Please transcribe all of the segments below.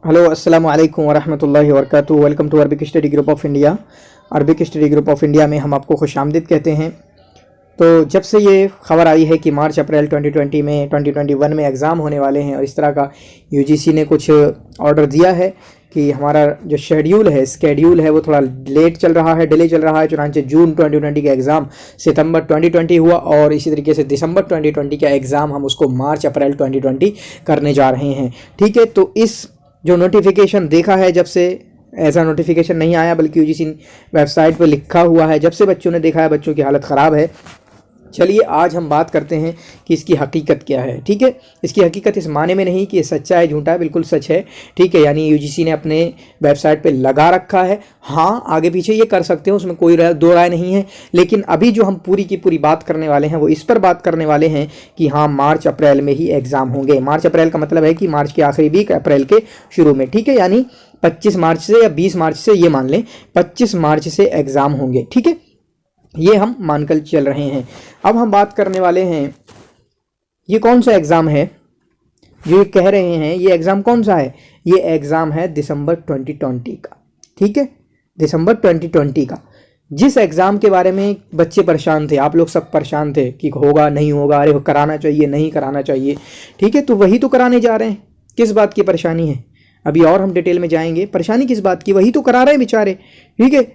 Hello अस्सलाम वालेकुम वरहमतुल्लाहि वबरकातुहू। Welcome to Arabic study group of India. Arabic study group of India में हम आपको खुशामदीद कहते हैं। तो जब से ये खबर आई है कि मार्च अप्रैल 2020 में 2021 में एग्ज़ाम होने वाले हैं और इस तरह का यूजीसी ने कुछ ऑर्डर दिया है कि हमारा जो स्केड्यूल है वो थोड़ा लेट चल रहा है, डिले चल रहा है। चुनांचे जून 2020 का एग्ज़ाम सितंबर 2020 हुआ और इसी तरीके से दिसंबर 2020 का एग्ज़ाम हम उसको मार्च अप्रैल 2020 करने जा रहे हैं। ठीक है, तो इस जो नोटिफिकेशन देखा है, जब से ऐसा नोटिफिकेशन नहीं आया बल्कि यूजीसी वेबसाइट पर लिखा हुआ है, जब से बच्चों ने देखा है बच्चों की हालत ख़राब है। चलिए आज हम बात करते हैं कि इसकी हकीकत क्या है। ठीक है, इसकी हकीकत इस माने में नहीं कि ये सच्चा है झूठा है, बिल्कुल सच है। ठीक है, यानी यूजीसी ने अपने वेबसाइट पे लगा रखा है। हाँ, आगे पीछे ये कर सकते हैं, उसमें कोई दो राय नहीं है। लेकिन अभी जो हम पूरी की पूरी बात करने वाले हैं वो इस पर बात करने वाले हैं कि हाँ, मार्च अप्रैल में ही एग्ज़ाम होंगे। मार्च अप्रैल का मतलब है कि मार्च के आखिरी वीक, अप्रैल के शुरू में। ठीक है, यानी 25 मार्च से या 20 मार्च से, ये मान लें 25 मार्च से एग्ज़ाम होंगे। ठीक है, ये हम मानकर चल रहे हैं। अब हम बात करने वाले हैं ये कौन सा एग्ज़ाम है जो ये कह रहे हैं। ये एग्ज़ाम कौन सा है? ये एग्ज़ाम है दिसंबर 2020 का। ठीक है, दिसंबर 2020 का, जिस एग्ज़ाम के बारे में बच्चे परेशान थे, आप लोग सब परेशान थे कि होगा नहीं होगा, अरे कराना चाहिए नहीं कराना चाहिए। ठीक है, तो वही तो कराने जा रहे हैं। किस बात की परेशानी है अभी और हम डिटेल में जाएंगे। परेशानी किस बात की, वही तो करा रहे हैं बेचारे। ठीक है,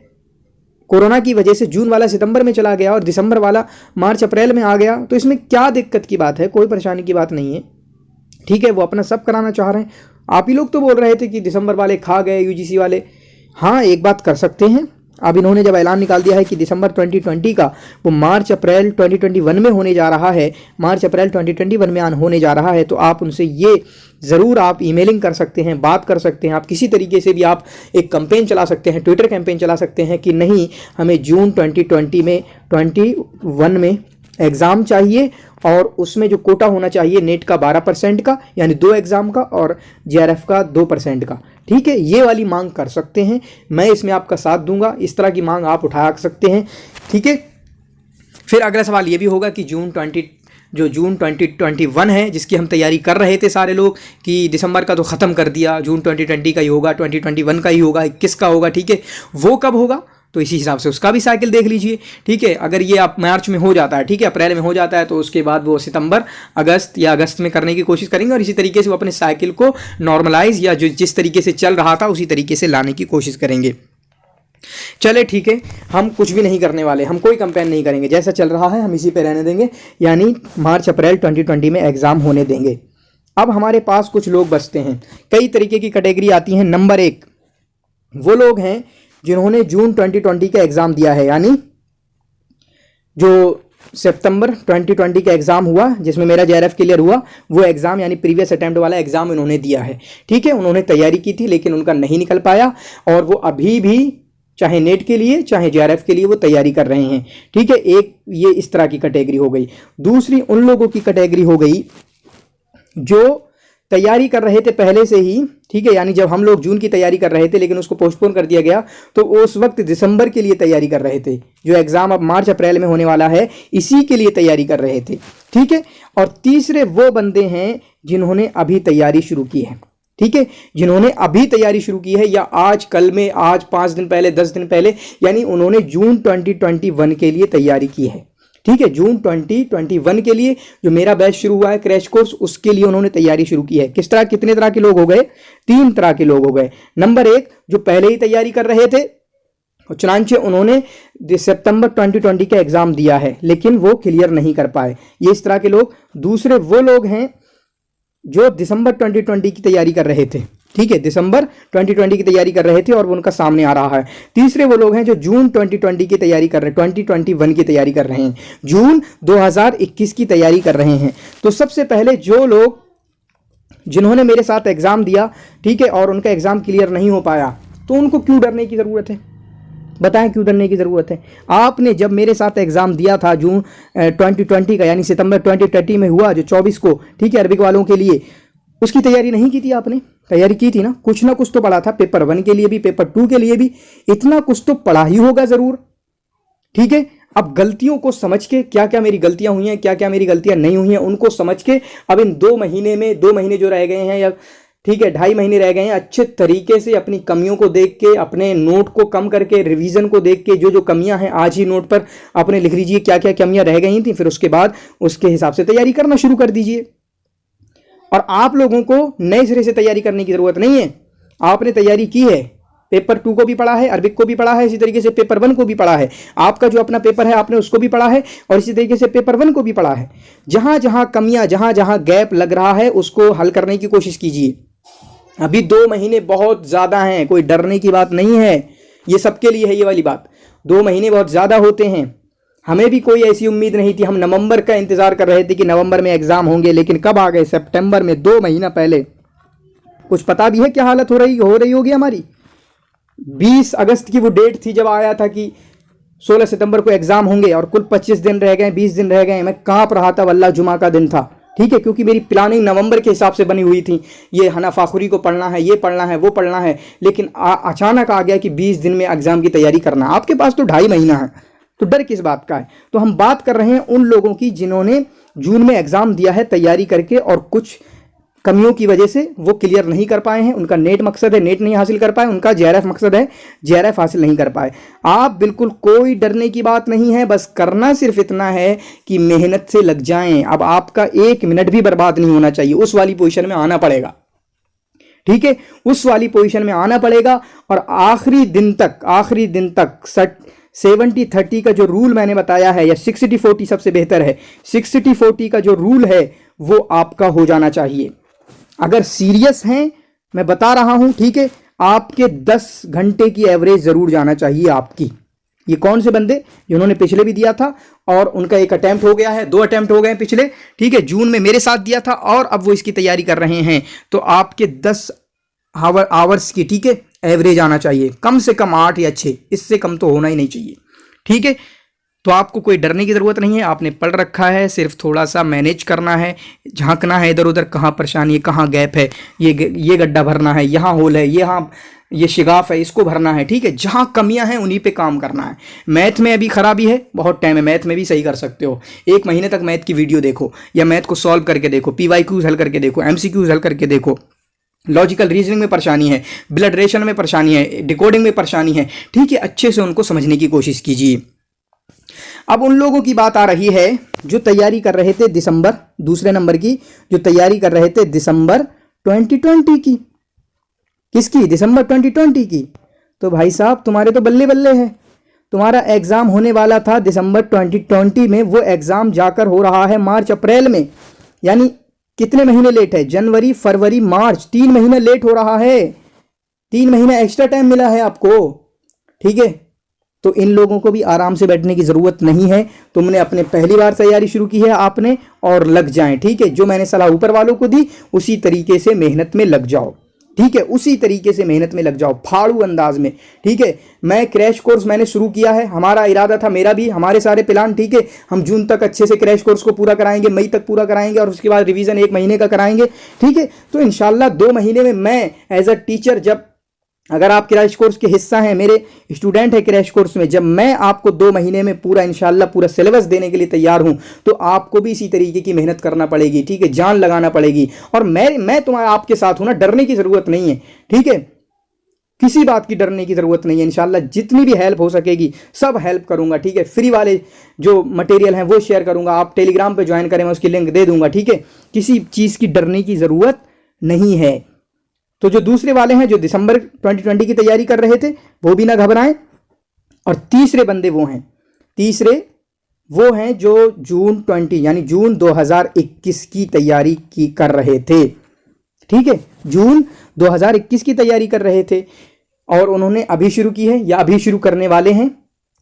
कोरोना की वजह से जून वाला सितंबर में चला गया और दिसंबर वाला मार्च अप्रैल में आ गया, तो इसमें क्या दिक्कत की बात है? कोई परेशानी की बात नहीं है। ठीक है, वो अपना सब कराना चाह रहे हैं। आप ही लोग तो बोल रहे थे कि दिसंबर वाले खा गए, यूजीसी वाले। हाँ, एक बात कर सकते हैं, अब इन्होंने जब ऐलान निकाल दिया है कि दिसंबर 2020 का वो मार्च अप्रैल 2021 में होने जा रहा है, मार्च अप्रैल 2021 में होने जा रहा है, तो आप उनसे ये ज़रूर आप ईमेलिंग कर सकते हैं, बात कर सकते हैं। आप किसी तरीके से भी आप एक कैंपेन चला सकते हैं, ट्विटर कैंपेन चला सकते हैं कि नहीं, हमें जून 2020 में 21 में एग्ज़ाम चाहिए और उसमें जो कोटा होना चाहिए नेट का 12% का, यानी 2 एग्ज़ाम का, और जेआरएफ का 2% का। ठीक है, ये वाली मांग कर सकते हैं, मैं इसमें आपका साथ दूंगा। इस तरह की मांग आप उठा सकते हैं। ठीक है, फिर अगला सवाल ये भी होगा कि जून 2021 है, जिसकी हम तैयारी कर रहे थे सारे लोग कि दिसंबर का तो ख़त्म कर दिया, जून 2020 का ही होगा, 2021 का ही होगा, 21 का होगा। ठीक है, वो कब होगा तो इसी हिसाब से उसका भी साइकिल देख लीजिए। ठीक है, अगर ये आप मार्च में हो जाता है, ठीक है, अप्रैल में हो जाता है, तो उसके बाद वो सितंबर, अगस्त या अगस्त में करने की कोशिश करेंगे और इसी तरीके से वो अपने साइकिल को नॉर्मलाइज या जो जिस तरीके से चल रहा था उसी तरीके से लाने की कोशिश करेंगे। चले ठीक है, हम कुछ भी नहीं करने वाले, हम कोई कंपेन नहीं करेंगे, जैसा चल रहा है हम इसी पे रहने देंगे, यानी मार्च अप्रैल 2020 में एग्ज़ाम होने देंगे। अब हमारे पास कुछ लोग बचते हैं, कई तरीके की कैटेगरी आती हैं। नंबर 1 वो लोग हैं जिन्होंने जून 2020 का एग्ज़ाम दिया है, यानी जो सितंबर 2020 का एग्ज़ाम हुआ जिसमें मेरा जेआरएफ क्लियर हुआ, वो एग्ज़ाम यानी प्रीवियस अटेम्प्ट वाला एग्ज़ाम उन्होंने दिया है। ठीक है, उन्होंने तैयारी की थी लेकिन उनका नहीं निकल पाया और वो अभी भी चाहे नेट के लिए चाहे जेआरएफ के लिए वो तैयारी कर रहे हैं। ठीक है, एक ये इस तरह की कैटेगरी हो गई। दूसरी उन लोगों की कैटेगरी हो गई जो तैयारी कर रहे थे पहले से ही। ठीक है, यानी जब हम लोग जून की तैयारी कर रहे थे लेकिन उसको पोस्टपोन कर दिया गया, तो उस वक्त दिसंबर के लिए तैयारी कर रहे थे। जो एग्ज़ाम अब मार्च अप्रैल में होने वाला है इसी के लिए तैयारी कर रहे थे। ठीक है, और तीसरे वो बंदे हैं जिन्होंने अभी तैयारी शुरू की है। ठीक है, जिन्होंने अभी तैयारी शुरू की है या आज कल में, आज 5 दिन पहले, 10 दिन पहले, यानी उन्होंने जून 2021 के लिए तैयारी की है। ठीक है, जून 2021 के लिए जो मेरा बैच शुरू हुआ है क्रैश कोर्स, उसके लिए उन्होंने तैयारी शुरू की है। किस तरह, कितने तरह के लोग हो गए? 3 तरह के लोग हो गए। नंबर 1 जो पहले ही तैयारी कर रहे थे, चुनांचे उन्होंने सितंबर 2020 का एग्ज़ाम दिया है लेकिन वो क्लियर नहीं कर पाए, ये इस तरह के लोग। दूसरे वो लोग हैं जो दिसंबर 2020 की तैयारी कर रहे थे। ठीक है, दिसंबर 2020 की तैयारी कर रहे थे और वो उनका सामने आ रहा है। तीसरे वो लोग हैं जो जून 2020 की तैयारी कर रहे हैं, 2021 की तैयारी कर रहे हैं, जून 2021 की तैयारी कर रहे हैं। तो सबसे पहले जो लोग जिन्होंने मेरे साथ एग्ज़ाम दिया, ठीक है, और उनका एग्ज़ाम क्लियर नहीं हो पाया, तो उनको क्यों डरने की ज़रूरत है? बताएं क्यों डरने की ज़रूरत है? आपने जब मेरे साथ एग्ज़ाम दिया था जून 2020 का, यानी सितंबर 2020 में हुआ जो 24 को, ठीक है, अरबिक वालों के लिए, उसकी तैयारी नहीं की थी आपने? तैयारी की थी ना, कुछ ना कुछ तो पढ़ा था, पेपर 1 के लिए भी पेपर 2 के लिए भी, इतना कुछ तो पढ़ा ही होगा ज़रूर। ठीक है, अब गलतियों को समझ के, क्या क्या मेरी गलतियां हुई हैं, क्या क्या मेरी गलतियां नहीं हुई हैं, उनको समझ के अब इन 2 महीने में, 2 महीने जो रह गए हैं या ठीक है, 2.5 महीने रह गए हैं। अच्छे तरीके से अपनी कमियों को देख के, अपने नोट को कम करके, रिवीजन को देख के, जो जो कमियां हैं आज ही नोट पर अपने लिख लीजिए, क्या क्या कमियां रह गई थी, फिर उसके बाद उसके हिसाब से तैयारी करना शुरू कर दीजिए। और आप लोगों को नए सिरे से तैयारी करने की जरूरत नहीं है। आपने तैयारी की है, पेपर 2 को भी पढ़ा है, अरबिक को भी पढ़ा है, इसी तरीके से पेपर 1 को भी पढ़ा है। आपका जो अपना पेपर है आपने उसको भी पढ़ा है और इसी तरीके से पेपर 1 को भी पढ़ा है। जहां जहां कमियां, जहां जहां गैप लग रहा है उसको हल करने की कोशिश कीजिए। अभी 2 महीने बहुत ज़्यादा हैं, कोई डरने की बात नहीं है। ये सबके लिए है ये वाली बात। 2 महीने बहुत ज़्यादा होते हैं। हमें भी कोई ऐसी उम्मीद नहीं थी, हम नवंबर का इंतज़ार कर रहे थे कि नवंबर में एग्ज़ाम होंगे, लेकिन कब आ गए, सितंबर में, 2 महीना पहले। कुछ पता भी है क्या हालत हो रही होगी हमारी। 20 अगस्त की वो डेट थी जब आया था कि 16 सितंबर को एग्ज़ाम होंगे और कुल 25 दिन रह गए, 20 दिन रह गए। मैं काँप रहा था, वल्लाह जुमा का दिन था, ठीक है, क्योंकि मेरी प्लानिंग नवंबर के हिसाब से बनी हुई थी। ये हना फाखुरी को पढ़ना है, ये पढ़ना है, वो पढ़ना है, लेकिन अचानक आ गया कि 20 दिन में एग्ज़ाम की तैयारी करना। आपके पास तो 2.5 महीना है, तो डर किस बात का है। तो हम बात कर रहे हैं उन लोगों की जिन्होंने जून में एग्ज़ाम दिया है तैयारी करके और कुछ कमियों की वजह से वो क्लियर नहीं कर पाए हैं। उनका नेट मकसद है, नेट नहीं हासिल कर पाए। उनका जेआरएफ मकसद है, जेआरएफ हासिल नहीं कर पाए। आप बिल्कुल कोई डरने की बात नहीं है, बस करना सिर्फ इतना है कि मेहनत से लग जाएं। अब आपका 1 मिनट भी बर्बाद नहीं होना चाहिए, उस वाली पोजीशन में आना पड़ेगा, ठीक है, उस वाली पोजीशन में आना पड़ेगा। और आखिरी दिन तक 70-30 का जो रूल मैंने बताया है, या 60-40 सबसे बेहतर है, 60-40 का जो रूल है वो आपका हो जाना चाहिए। अगर सीरियस हैं, मैं बता रहा हूं, ठीक है, आपके 10 घंटे की एवरेज जरूर जाना चाहिए आपकी। ये कौन से बंदे जिन्होंने पिछले भी दिया था और उनका 1 अटेम्प्ट हो गया है, 2 अटेम्प्ट हो गए पिछले, ठीक है, जून में मेरे साथ दिया था और अब वो इसकी तैयारी कर रहे हैं, तो आपके 10 आवर्स की, ठीक है, एवरेज आना चाहिए। कम से कम 8 या 6, इससे कम तो होना ही नहीं चाहिए, ठीक है। तो आपको कोई डरने की ज़रूरत नहीं है, आपने पढ़ रखा है, सिर्फ थोड़ा सा मैनेज करना है, झांकना है इधर उधर, कहाँ परेशानी है, कहाँ गैप है, ये गड्ढा भरना है, यहाँ होल है, यहाँ ये शिगाफ है, इसको भरना है, ठीक है। जहाँ कमियां हैं उन्हीं पे काम करना है। मैथ में अभी खराबी है, बहुत टाइम है, मैथ में भी सही कर सकते हो। 1 महीने तक मैथ की वीडियो देखो या मैथ को सॉल्व करके देखो, PYQs हल करके देखो, MCQs हल करके देखो। लॉजिकल रीजनिंग में परेशानी है, ब्लड रेशन में परेशानी है, डिकोडिंग में परेशानी है, ठीक है, अच्छे से उनको समझने की कोशिश कीजिए। अब उन लोगों की बात आ रही है जो तैयारी कर रहे थे दिसंबर, दूसरे नंबर की, जो तैयारी कर रहे थे दिसंबर 2020 की। किसकी? दिसंबर 2020 की। तो भाई साहब तुम्हारे तो बल्ले बल्ले हैं। तुम्हारा एग्जाम होने वाला था दिसंबर 2020 में, वो एग्जाम जाकर हो रहा है मार्च अप्रैल में। यानी कितने महीने लेट है? जनवरी, फरवरी, मार्च, 3 महीने लेट हो रहा है। 3 महीना एक्स्ट्रा टाइम मिला है आपको, ठीक है। तो इन लोगों को भी आराम से बैठने की ज़रूरत नहीं है। तुमने अपने पहली बार तैयारी शुरू की है आपने, और लग जाएं, ठीक है। जो मैंने सलाह ऊपर वालों को दी उसी तरीके से मेहनत में लग जाओ, ठीक है, उसी तरीके से मेहनत में लग जाओ, फाड़ू अंदाज में, ठीक है। मैं क्रैश कोर्स मैंने शुरू किया है, हमारा इरादा था, मेरा भी, हमारे सारे प्लान, ठीक है। हम जून तक अच्छे से क्रैश कोर्स को पूरा कराएंगे, मई तक पूरा कराएंगे और उसके बाद रिवीजन 1 महीने का कराएंगे, ठीक है। तो इंशाल्लाह 2 महीने में मैं एज अ टीचर, जब अगर आप क्रैश कोर्स के हिस्सा हैं, मेरे स्टूडेंट है क्रैश कोर्स में, जब मैं आपको 2 महीने में पूरा इंशाल्लाह पूरा सिलेबस देने के लिए तैयार हूं, तो आपको भी इसी तरीके की मेहनत करना पड़ेगी, ठीक है, जान लगाना पड़ेगी। और मैं तुम्हारा आपके साथ हूं ना, डरने की ज़रूरत नहीं है, ठीक है, किसी बात की डरने की ज़रूरत नहीं है। इंशाल्लाह जितनी भी हेल्प हो सकेगी सब हेल्प करूंगा, ठीक है। फ्री वाले जो मटेरियल हैं वो शेयर करूंगा, आप टेलीग्राम पे ज्वाइन करें, मैं उसकी लिंक दे दूंगा, ठीक है। किसी चीज़ की डरने की ज़रूरत नहीं है। तो जो दूसरे वाले हैं जो दिसंबर 2020 की तैयारी कर रहे थे वो भी ना घबराएं। और तीसरे बंदे वो हैं जो जून 20 यानी जून 2021 की तैयारी कर रहे थे, ठीक है, जून 2021 की तैयारी कर रहे थे और उन्होंने अभी शुरू की है या अभी शुरू करने वाले हैं।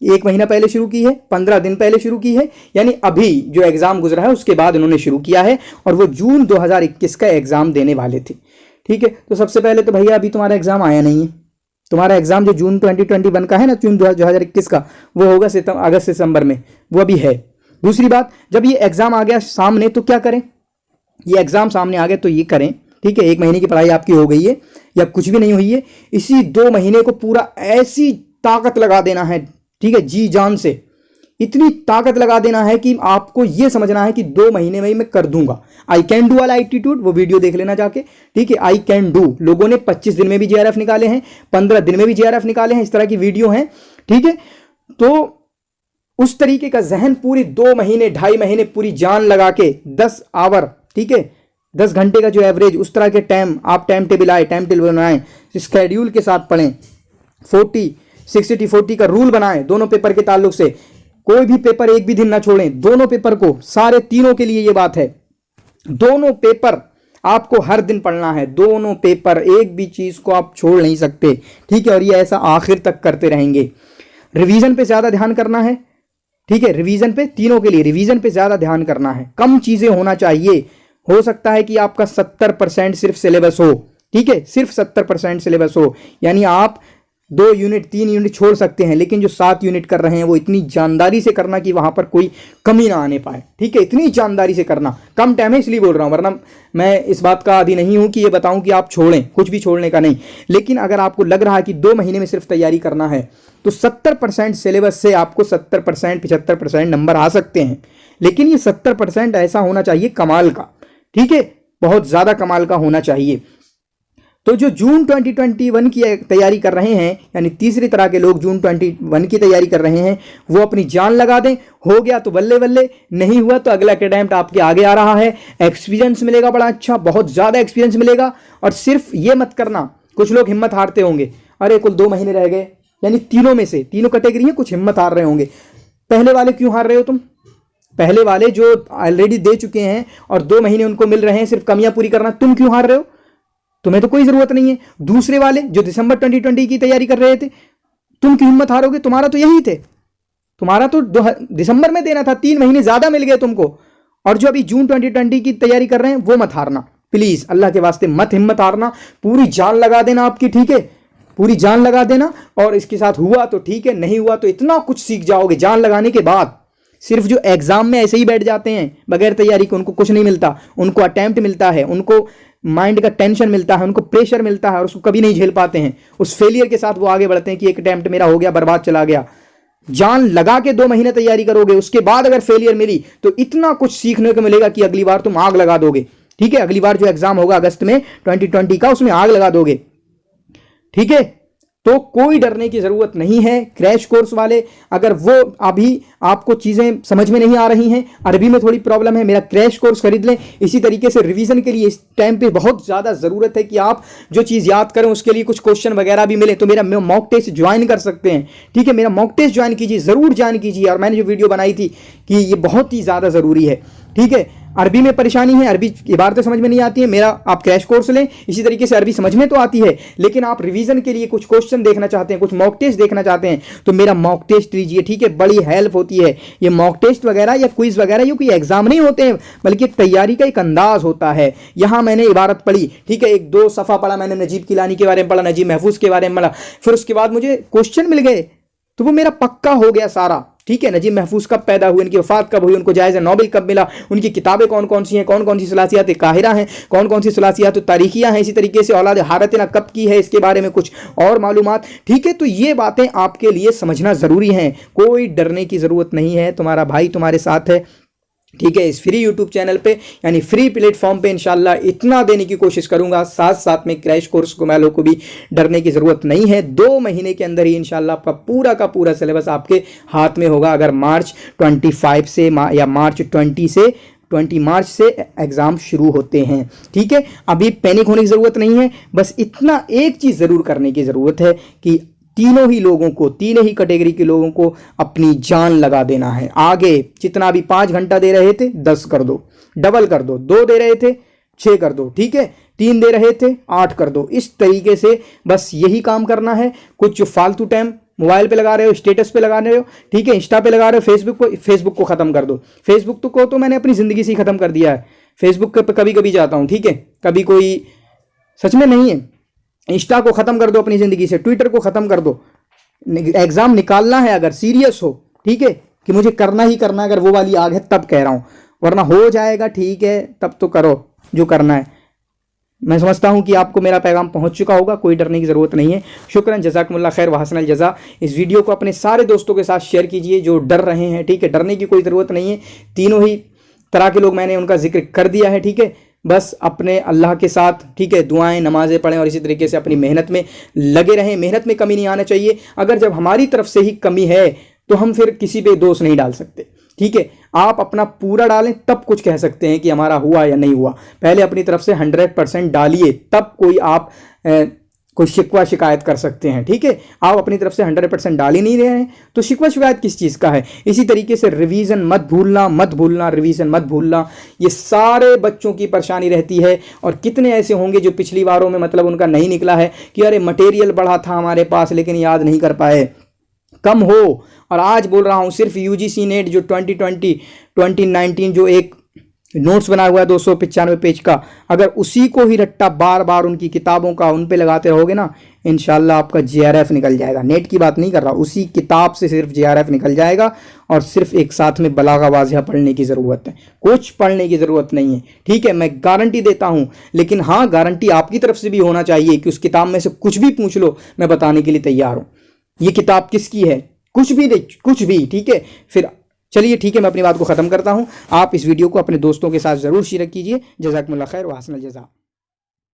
1 महीना पहले शुरू की है, 15 दिन पहले शुरू की है, यानी अभी जो एग्जाम गुजरा है उसके बाद उन्होंने शुरू किया है और वो जून 2021 का एग्जाम देने वाले थे, ठीक है। तो सबसे पहले तो भैया अभी तुम्हारा एग्जाम आया नहीं है। तुम्हारा एग्जाम जो जून 2021 का है ना, जून 2021 का, वो होगा अगस्त सितंबर में, वो अभी है। दूसरी बात, जब ये एग्जाम आ गया सामने तो क्या करें? ये एग्जाम सामने आ गया तो ये करें, ठीक है। 1 महीने की पढ़ाई आपकी हो गई है या कुछ भी नहीं हुई है, इसी 2 महीने को पूरा ऐसी ताकत लगा देना है, ठीक है, जी जान से, इतनी ताकत लगा देना है कि आपको ये समझना है कि 2 महीने में ही मैं कर दूंगा। आई कैन डू वाला एटीट्यूड, वो वीडियो देख लेना जाके, ठीक है। आई कैन डू, लोगों ने 25 दिन में भी जीआरएफ निकाले हैं, 15 दिन में भी जीआरएफ निकाले हैं, इस तरह की वीडियो हैं, ठीक है। तो उस तरीके का जहन पूरी 2 महीने 2.5 महीने पूरी जान लगा के 10 आवर, ठीक है, 10 घंटे का जो एवरेज, उस तरह के टाइम आप टाइम टेबल बनाएं, स्केड्यूल के साथ पढ़ें, 40-60-40 का रूल बनाएं दोनों पेपर के ताल्लुक से। कोई भी पेपर एक भी दिन ना छोड़ें, दोनों पेपर को, सारे तीनों के लिए ये बात है, दोनों पेपर आपको हर दिन पढ़ना है, दोनों पेपर, एक भी चीज को आप छोड़ नहीं सकते, ठीक है। और ये ऐसा आखिर तक करते रहेंगे। रिवीजन पे ज्यादा ध्यान करना है, ठीक है, रिवीजन पे, तीनों के लिए रिवीजन पे ज्यादा ध्यान करना है, कम चीजें होना चाहिए। हो सकता है कि आपका 70% सिर्फ सिलेबस हो, ठीक है, सिर्फ 70% सिलेबस हो, यानी आप 2 यूनिट 3 यूनिट छोड़ सकते हैं, लेकिन जो 7 यूनिट कर रहे हैं वो इतनी जानदारी से करना कि वहां पर कोई कमी ना आने पाए, ठीक है, इतनी जानदारी से करना। कम टाइम है इसलिए बोल रहा हूं, वरना मैं इस बात का आदी नहीं हूं कि ये बताऊं कि आप छोड़ें, कुछ भी छोड़ने का नहीं। लेकिन अगर आपको लग रहा है कि 2 महीने में सिर्फ तैयारी करना है, तो 70% सिलेबस से आपको 70% 75% नंबर आ सकते हैं। लेकिन ये 70% ऐसा होना चाहिए कमाल का, ठीक है, बहुत ज्यादा कमाल का होना चाहिए। तो जो जून 2021 की तैयारी कर रहे हैं, यानी तीसरी तरह के लोग जून 21 की तैयारी कर रहे हैं, वो अपनी जान लगा दें। हो गया तो बल्ले बल्ले, नहीं हुआ तो अगला अटेम्प्ट आपके आगे आ रहा है, एक्सपीरियंस मिलेगा बड़ा अच्छा, बहुत ज्यादा एक्सपीरियंस मिलेगा। और सिर्फ ये मत करना, कुछ लोग हिम्मत हारते होंगे, अरे कुल 2 महीने रह गए, यानी तीनों में से, तीनों कैटेगरी है, कुछ हिम्मत हार रहे होंगे। पहले वाले क्यों हार रहे हो तुम? पहले वाले जो ऑलरेडी दे चुके हैं और 2 महीने उनको मिल रहे हैं सिर्फ कमियां पूरी करना, तुम क्यों हार रहे हो? तुम्हें तो कोई जरूरत नहीं है। दूसरे वाले जो दिसंबर 2020 की तैयारी कर रहे थे, तुम क्यों हिम्मत हारोगे? तुम्हारा तो यही थे, तुम्हारा तो दिसंबर में देना था, 3 महीने ज्यादा मिल गए तुमको। और जो अभी जून 2020 की तैयारी कर रहे हैं वो मत हारना, प्लीज अल्लाह के वास्ते मत हिम्मत हारना, पूरी जान लगा देना आपकी, ठीक है, पूरी जान लगा देना। और इसके साथ हुआ तो ठीक है, नहीं हुआ तो इतना कुछ सीख जाओगे जान लगाने के बाद। सिर्फ जो एग्जाम में ऐसे ही बैठ जाते हैं बगैर तैयारी के, उनको कुछ नहीं मिलता, उनको अटेम्प्ट मिलता है, उनको माइंड का टेंशन मिलता है, उनको प्रेशर मिलता है और उसको कभी नहीं झेल पाते हैं। उस फेलियर के साथ वो आगे बढ़ते हैं कि एक अटेम्प्ट मेरा हो गया, बर्बाद चला गया। जान लगा के 2 महीने तैयारी करोगे, उसके बाद अगर फेलियर मिली तो इतना कुछ सीखने को मिलेगा कि अगली बार तुम आग लगा दोगे, ठीक है। अगली बार जो एग्जाम होगा अगस्त में 2020 का, उसमें आग लगा दोगे, ठीक है। तो कोई डरने की जरूरत नहीं है। क्रैश कोर्स वाले, अगर वो अभी आपको चीजें समझ में नहीं आ रही हैं, अरबी में थोड़ी प्रॉब्लम है, मेरा क्रैश कोर्स खरीद लें। इसी तरीके से रिवीजन के लिए इस टाइम पे बहुत ज्यादा जरूरत है कि आप जो चीज याद करें उसके लिए कुछ क्वेश्चन वगैरह भी मिले, तो मेरा मॉक टेस्ट ज्वाइन कर सकते हैं, ठीक है। मेरा मॉक टेस्ट ज्वाइन कीजिए, जरूर ज्वाइन कीजिए। और मैंने जो वीडियो बनाई थी कि ये बहुत ही ज्यादा जरूरी है, ठीक है। अरबी में परेशानी है, अरबी इबारतें समझ में नहीं आती है, मेरा आप क्रैश कोर्स लें। इसी तरीके से अरबी समझ में तो आती है, लेकिन आप रिवीजन के लिए कुछ क्वेश्चन देखना चाहते हैं, कुछ मॉक टेस्ट देखना चाहते हैं, तो मेरा मॉक टेस्ट लीजिए, ठीक है। बड़ी हेल्प होती है ये मॉक टेस्ट वगैरह या क्विज वगैरह, ये कोई एग्जाम नहीं होते हैं, बल्कि तैयारी का एक अंदाज होता है। यहाँ मैंने इबारत पढ़ी, ठीक है, 1-2 सफ़ा पढ़ा, मैंने नजीब किलानी के बारे में पढ़ा, नजीब महफूज के बारे में पढ़ा, फिर उसके बाद मुझे क्वेश्चन मिल गए, तो वो मेरा पक्का हो गया सारा, ठीक है। नजीब महफूज कब पैदा हुए, इनकी वफात कब हुई, उनको जायज़ा नोबेल कब मिला, उनकी किताबें कौन कौन सी हैं, कौन कौन सी सलासियात काहिरा हैं, कौन कौन सी सलासियात तारीखियाँ हैं, इसी तरीके से औलाद हारतना कब की है, इसके बारे में कुछ और मालूमात, ठीक है। तो ये बातें आपके लिए समझना ज़रूरी हैं, कोई डरने की ज़रूरत नहीं है, तुम्हारा भाई तुम्हारे साथ है, ठीक है। इस फ्री यूट्यूब चैनल पे, यानी फ्री प्लेटफॉर्म पे इंशाल्लाह इतना देने की कोशिश करूंगा, साथ साथ में क्रैश कोर्स को वालों को भी डरने की ज़रूरत नहीं है। 2 महीने के अंदर ही इंशाल्लाह आपका पूरा का पूरा सिलेबस आपके हाथ में होगा। अगर मार्च 25 से या मार्च 20 मार्च से एग्ज़ाम शुरू होते हैं, ठीक है। अभी पैनिक होने की ज़रूरत नहीं है, बस इतना एक चीज़ ज़रूर करने की ज़रूरत है कि तीनों ही लोगों को, तीनों ही कैटेगरी के लोगों को अपनी जान लगा देना है। आगे जितना भी 5 घंटा दे रहे थे 10 कर दो, डबल कर दो, 2 दे रहे थे 6 कर दो, ठीक है, 3 दे रहे थे 8 कर दो। इस तरीके से बस यही काम करना है। कुछ जो फालतू टाइम मोबाइल पे लगा रहे हो, स्टेटस पे लगा रहे हो, ठीक है, इंस्टा पे लगा रहे हो, फेसबुक को ख़त्म कर दो। फेसबुक को तो मैंने अपनी ज़िंदगी से ही ख़त्म कर दिया है। फेसबुक पे कभी कभी जाता हूँ, ठीक है, कभी कोई सच में नहीं है। इंस्टा को ख़त्म कर दो अपनी ज़िंदगी से, ट्विटर को ख़त्म कर दो। एग्ज़ाम निकालना है अगर सीरियस हो, ठीक है, कि मुझे करना ही करना है, अगर वो वाली आग है तब कह रहा हूँ, वरना हो जाएगा, ठीक है, तब तो करो जो करना है। मैं समझता हूं कि आपको मेरा पैगाम पहुंच चुका होगा, कोई डरने की ज़रूरत नहीं है। शुक्रन, जज़ाकुमुल्लाह खैर व हसनल जज़ा। इस वीडियो को अपने सारे दोस्तों के साथ शेयर कीजिए जो डर रहे हैं, ठीक है। डरने की कोई ज़रूरत नहीं है, तीनों ही तरह के लोग मैंने उनका जिक्र कर दिया है, ठीक है। बस अपने अल्लाह के साथ, ठीक है, दुआएं नमाज़ें पढ़ें और इसी तरीके से अपनी मेहनत में लगे रहें। मेहनत में कमी नहीं आना चाहिए। अगर जब हमारी तरफ से ही कमी है तो हम फिर किसी पे दोष नहीं डाल सकते, ठीक है। आप अपना पूरा डालें तब कुछ कह सकते हैं कि हमारा हुआ या नहीं हुआ। पहले अपनी तरफ से 100% डालिए, तब कोई आप कोई शिकवा शिकायत कर सकते हैं, ठीक है। आप अपनी तरफ से 100% डाल ही नहीं रहे हैं तो शिकवा शिकायत किस चीज़ का है। इसी तरीके से रिवीजन मत भूलना, रिवीजन मत भूलना, ये सारे बच्चों की परेशानी रहती है। और कितने ऐसे होंगे जो पिछली बारों में मतलब उनका नहीं निकला है कि अरे मटेरियल बढ़ा था हमारे पास लेकिन याद नहीं कर पाए। कम हो। और आज बोल रहा हूँ सिर्फ यूजीसी नेट जो 2020 2019 जो एक नोट्स बना हुआ है 295 पेज का, अगर उसी को ही रट्टा बार बार उनकी किताबों का उन पे लगाते रहोगे ना, इंशाल्लाह आपका जेआरएफ निकल जाएगा। नेट की बात नहीं कर रहा, उसी किताब से सिर्फ जेआरएफ निकल जाएगा। और सिर्फ एक साथ में बलागा वाज़िहा पढ़ने की ज़रूरत है, कुछ पढ़ने की ज़रूरत नहीं है, ठीक है। मैं गारंटी देता हूँ, लेकिन हाँ गारंटी आपकी तरफ से भी होना चाहिए कि उस किताब में से कुछ भी पूछ लो, मैं बताने के लिए तैयार हूँ। ये किताब किसकी है, कुछ भी नहीं, कुछ भी, ठीक है। फिर चलिए ठीक है, मैं अपनी बात को ख़त्म करता हूँ। आप इस वीडियो को अपने दोस्तों के साथ ज़रूर शेयर कीजिए। जज़ाकुमुल्लाह खैर व हसनल जज़ा।